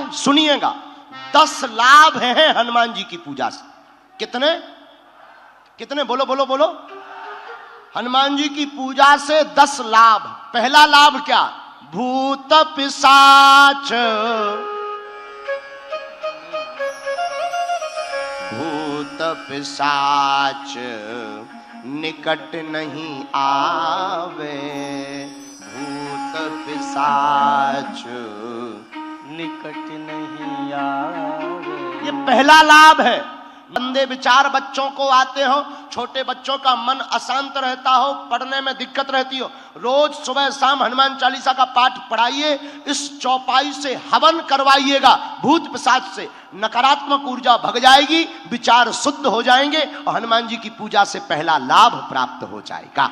है, सुनिएगा। 10 लाभ हैं हनुमान जी की पूजा से। कितने कितने? बोलो बोलो बोलो। हनुमान जी की पूजा से 10 लाभ। पहला लाभ क्या? भूत पिशाच, भूत पिशाच निकट नहीं आवे, भूत पिशाच निकट नहीं आवे। ये पहला लाभ है। गंदे विचार बच्चों को आते हो, छोटे बच्चों का मन अशांत रहता हो, पढ़ने में दिक्कत रहती हो, रोज सुबह शाम हनुमान चालीसा का पाठ पढ़ाइए। इस चौपाई से हवन करवाइएगा, भूत पिशाच से नकारात्मक ऊर्जा भग जाएगी, विचार शुद्ध हो जाएंगे और हनुमान जी की पूजा से पहला लाभ प्राप्त हो जाएगा।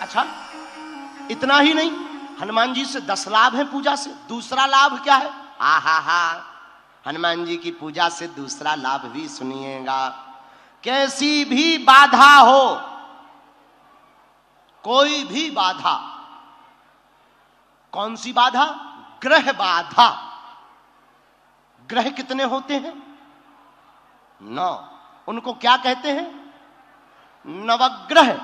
अच्छा, इतना ही नहीं, हनुमान जी से 10 लाभ है पूजा से। दूसरा लाभ क्या है? आहा, हनुमान जी की पूजा से दूसरा लाभ भी सुनिएगा। कैसी भी बाधा हो, कोई भी बाधा, कौन सी बाधा? ग्रह बाधा। ग्रह कितने होते हैं? 9। उनको क्या कहते हैं? नवग्रह।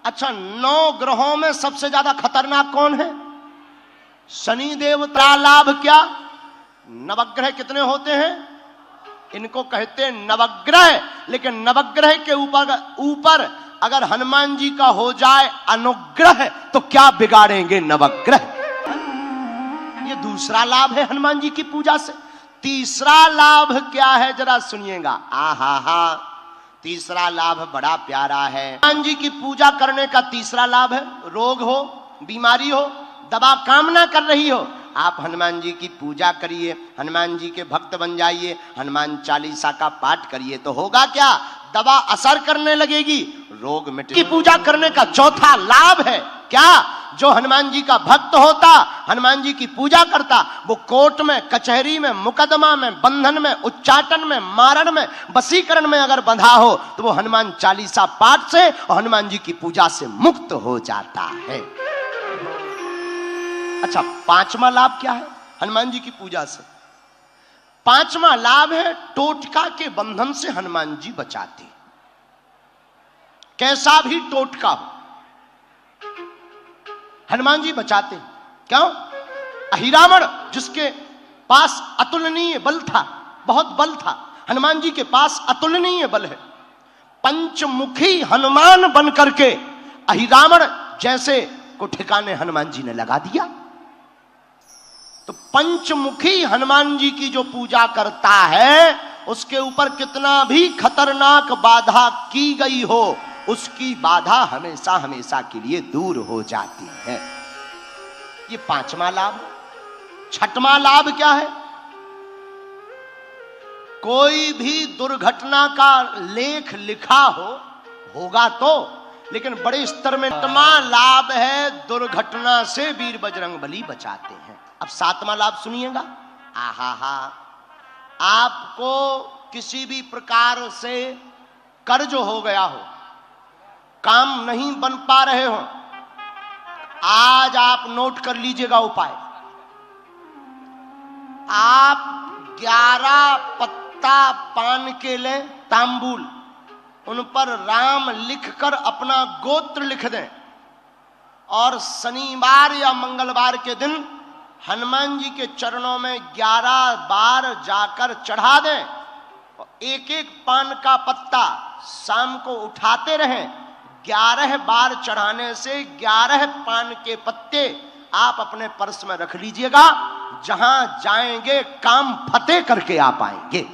अच्छा, 9 ग्रहों में सबसे ज्यादा खतरनाक कौन है? शनि देवता। लाभ क्या? नवग्रह कितने होते हैं? इनको कहते हैं नवग्रह। लेकिन नवग्रह के ऊपर अगर हनुमान जी का हो जाए अनुग्रह तो क्या बिगाड़ेंगे नवग्रह। ये दूसरा लाभ है हनुमान जी की पूजा से। तीसरा लाभ क्या है? जरा सुनिएगा। आहा, तीसरा लाभ बड़ा प्यारा है। हनुमान जी की पूजा करने का तीसरा लाभ है, रोग हो, बीमारी हो, दवा काम ना कर रही हो, आप हनुमान जी की पूजा करिए, हनुमान जी के भक्त बन जाइए, हनुमान चालीसा का पाठ करिए तो होगा क्या? दवा असर करने लगेगी, रोग मिट। की पूजा करने का चौथा लाभ है क्या? जो हनुमान जी का भक्त होता, हनुमान जी की पूजा करता, वो कोर्ट में, कचहरी में, मुकदमा में, बंधन में, उच्चाटन में, मारण में, वशीकरण में अगर बंधा हो तो वो हनुमान चालीसा पाठ से और हनुमान जी की पूजा से मुक्त हो जाता है। अच्छा, 5वां लाभ क्या है हनुमान जी की पूजा से? 5वां लाभ है टोटका के बंधन से हनुमान जी बचाते। कैसा भी टोटका हो, हनुमान जी बचाते। क्यों? अहिरावण जिसके पास अतुलनीय बल था, बहुत बल था, हनुमान जी के पास अतुलनीय बल है। पंचमुखी हनुमान बन करके अहिरावण जैसे को ठिकाने हनुमान जी ने लगा दिया। तो पंचमुखी हनुमान जी की जो पूजा करता है, उसके ऊपर कितना भी खतरनाक बाधा की गई हो, उसकी बाधा हमेशा हमेशा के लिए दूर हो जाती है। ये 5वां लाभ। 6वां लाभ क्या है? कोई भी दुर्घटना का लेख लिखा होगा तो, लेकिन बड़े स्तर में 6वां लाभ है दुर्घटना से वीर बजरंगबली बचाते हैं। अब 7वां लाभ सुनिएगा। आहा, आपको किसी भी प्रकार से कर्ज हो गया हो, काम नहीं बन पा रहे हो, आज आप नोट कर लीजिएगा उपाय। आप 11 पत्ता पान के लें, तांबूल, उन पर राम लिखकर अपना गोत्र लिख दें और शनिवार या मंगलवार के दिन हनुमान जी के चरणों में 11 बार जाकर चढ़ा दें। एक एक पान का पत्ता शाम को उठाते रहें। 11 बार चढ़ाने से 11 पान के पत्ते आप अपने पर्स में रख लीजिएगा। जहां जाएंगे काम फतेह करके आप आएंगे।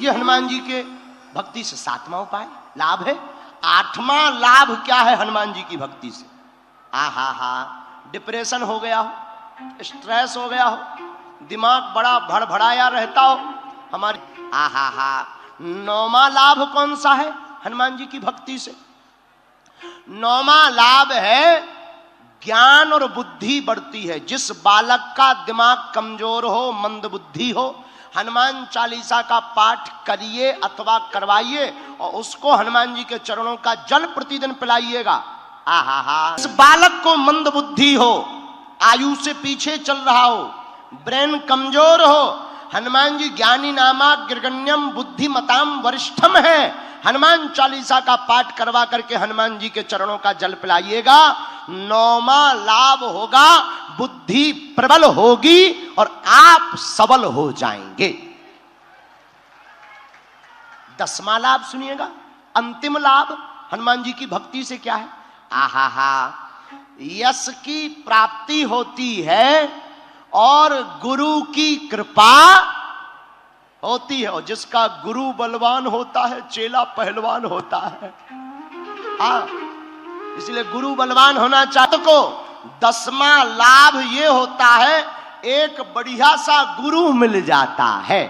ये हनुमान जी के भक्ति से 7वां उपाय लाभ है। 8वां लाभ क्या है हनुमान जी की भक्ति से? आहा, डिप्रेशन हो गया हो, स्ट्रेस हो गया हो, दिमाग बड़ा भड़भड़ाया रहता हो हमारे, आहा, 9वां लाभ कौन सा है हनुमान जी की भक्ति से? 9वां लाभ है ज्ञान और बुद्धि बढ़ती है। जिस बालक का दिमाग कमजोर हो, मंद बुद्धि हो, हनुमान चालीसा का पाठ करिए अथवा करवाइए और उसको हनुमान जी के चरणों का जल प्रतिदिन पिलाइएगा। आहा, इस बालक को मंद बुद्धि हो, आयु से पीछे चल रहा हो, ब्रेन कमजोर हो, हनुमान जी ज्ञानी नामा गिरगण्यम बुद्धिमताम वरिष्ठम है। हनुमान चालीसा का पाठ करवा करके हनुमान जी के चरणों का जल पिलाइएगा, 9वां लाभ होगा, बुद्धि प्रबल होगी और आप सबल हो जाएंगे। 10वां लाभ सुनिएगा, अंतिम लाभ हनुमान जी की भक्ति से क्या है? आहा, यश की प्राप्ति होती है और गुरु की कृपा होती है। और जिसका गुरु बलवान होता है, चेला पहलवान होता है। इसलिए गुरु बलवान होना चाहते को 10वां लाभ ये होता है, एक बढ़िया सा गुरु मिल जाता है।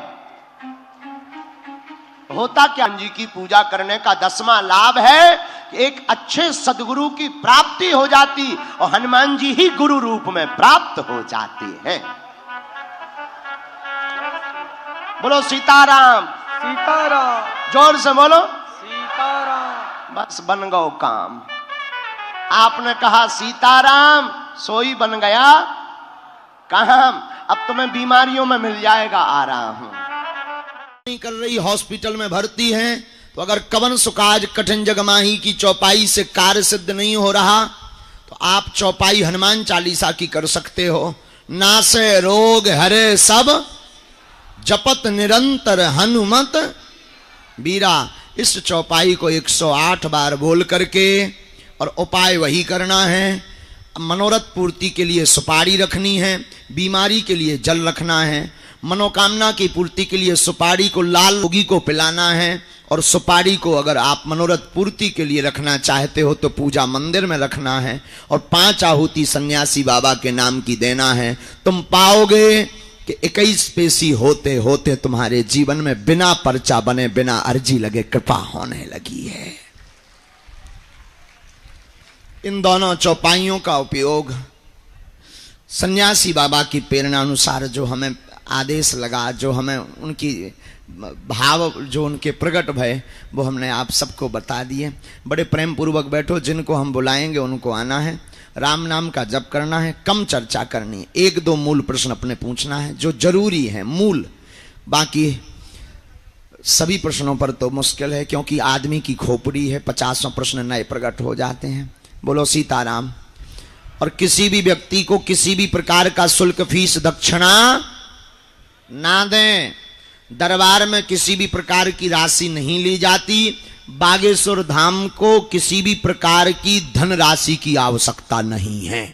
होता क्या, जी की पूजा करने का 10वां लाभ है कि एक अच्छे सदगुरु की प्राप्ति हो जाती और हनुमान जी ही गुरु रूप में प्राप्त हो जाते हैं। बोलो सीताराम, सीताराम, जोर से बोलो सीताराम। बस बन गो काम। आपने कहा सीताराम, सोई बन गया काम। अब तुम्हें बीमारियों में मिल जाएगा आराम। नहीं कर रही, हॉस्पिटल में भर्ती हैं, तो अगर कवन सुकाज कठिन जगमाही की चौपाई से कार्य सिद्ध नहीं हो रहा तो आप चौपाई हनुमान चालीसा की कर सकते हो। नासे रोग हरे सब जपत निरंतर हनुमत बीरा। इस चौपाई को 108 बार बोल करके, और उपाय वही करना है। मनोरथ पूर्ति के लिए सुपारी रखनी है, बीमारी के लिए जल रखना है, मनोकामना की पूर्ति के लिए सुपारी को लाल रोगी को पिलाना है, और सुपारी को अगर आप मनोरथ पूर्ति के लिए रखना चाहते हो तो पूजा मंदिर में रखना है, और 5 आहुति सन्यासी बाबा के नाम की देना है। तुम पाओगे कि 21 पेशी होते होते तुम्हारे जीवन में बिना पर्चा बने, बिना अर्जी लगे कृपा होने लगी है। इन दोनों चौपाइयों का उपयोग सन्यासी बाबा की प्रेरणा अनुसार जो हमें आदेश लगा, जो हमें उनकी भाव जो उनके प्रकट भय, वो हमने आप सबको बता दिए। बड़े प्रेम पूर्वक बैठो, जिनको हम बुलाएंगे उनको आना है, राम नाम का जप करना है, कम चर्चा करनी है, 1-2 मूल प्रश्न अपने पूछना है जो जरूरी है, मूल। बाकी सभी प्रश्नों पर तो मुश्किल है, क्योंकि आदमी की खोपड़ी है, 50 प्रश्न नए प्रकट हो जाते हैं। बोलो सीताराम। और किसी भी व्यक्ति को किसी भी प्रकार का शुल्क, फीस, दक्षिणा ना दें। दरबार में किसी भी प्रकार की राशि नहीं ली जाती। बागेश्वर धाम को किसी भी प्रकार की धन राशि की आवश्यकता नहीं है।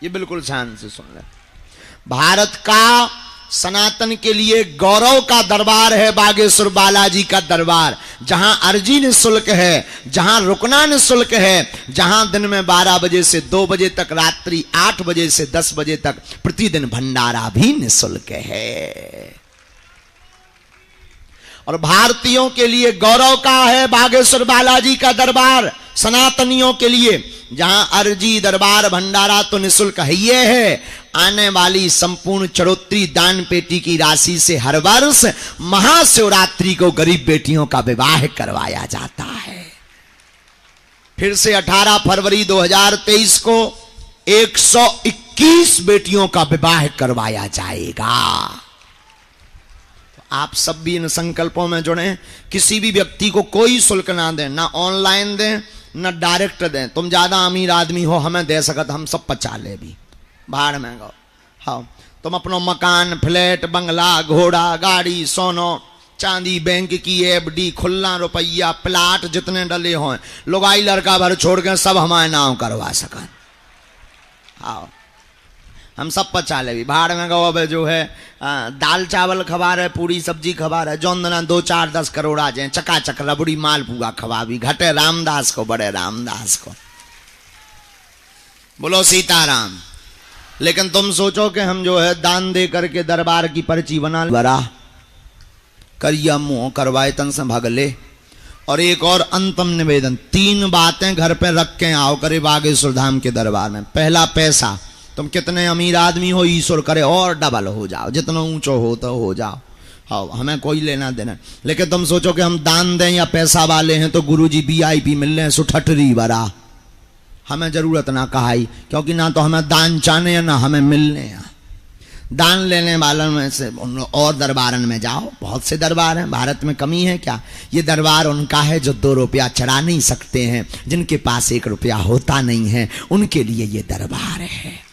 ये बिल्कुल ध्यान से सुन ले। भारत का सनातन के लिए गौरव का दरबार है बागेश्वर बालाजी का दरबार, जहां अर्जी निःशुल्क है, जहां रुकना निःशुल्क है, जहां दिन में 12 बजे से 2 बजे तक, रात्रि 8 बजे से 10 बजे तक प्रतिदिन भंडारा भी निःशुल्क है। और भारतीयों के लिए गौरव का है बागेश्वर बालाजी का दरबार, सनातनियों के लिए, जहां अर्जी, दरबार, भंडारा तो निःशुल्क है। ये है आने वाली संपूर्ण चरोत्री दान पेटी की राशि से हर वर्ष महाशिवरात्रि को गरीब बेटियों का विवाह करवाया जाता है। फिर से 18 फरवरी 2023 को 121 बेटियों का विवाह करवाया जाएगा। आप सब भी इन संकल्पों में जुड़े। किसी भी व्यक्ति को कोई शुल्क ना दें, ना ऑनलाइन दें, ना डायरेक्ट दें। तुम ज्यादा अमीर आदमी हो, हमें दे सकत, हम सब पचा ले भी, भाड़ में गो। हाँ, तुम अपनो मकान, फ्लैट, बंगला, घोड़ा, गाड़ी, सोनो, चांदी, बैंक की एफडी, खुला रुपया, प्लाट जितने डले हों, लुगाई लड़का भर छोड़ के सब हमारे नाम करवा सकत। हाँ, हम सब पचा ले भी, भाड़ में गो। अब जो है दाल चावल खवा रहे, पूरी सब्जी खवा रहे, जौन दना 2, 4, 10 करोड़ आ जाए, चकाचक रबड़ी माल पूरा खवा भी, घटे रामदास को, बड़े रामदास को। बोलो सीताराम। लेकिन तुम सोचो कि हम जो है दान दे करके दरबार की पर्ची बना बरा करिया मुंह करवाए तन से भगले। और एक और अंतम निवेदन, 3 बातें घर पे रख के आओ करे बागेश्वर धाम के दरबार में। पहला, पैसा। तुम कितने अमीर आदमी हो, ईश्वर करे और डबल हो जाओ, जितना ऊंचो हो तो हो जाओ। हाँ, हमें कोई लेना देना। लेकिन तुम सोचो कि हम दान दें या पैसा वाले हैं तो गुरुजी VIP मिल रहे हैं, सुठटरी बरा हमें जरूरत ना कहाई, क्योंकि ना तो हमें दान चाहने हैं ना हमें मिलने हैं। दान लेने वालों में से और दरबारन में जाओ, बहुत से दरबार हैं, भारत में कमी है क्या? ये दरबार उनका है जो 2 रुपया चढ़ा नहीं सकते हैं, जिनके पास 1 रुपया होता नहीं है, उनके लिए ये दरबार है।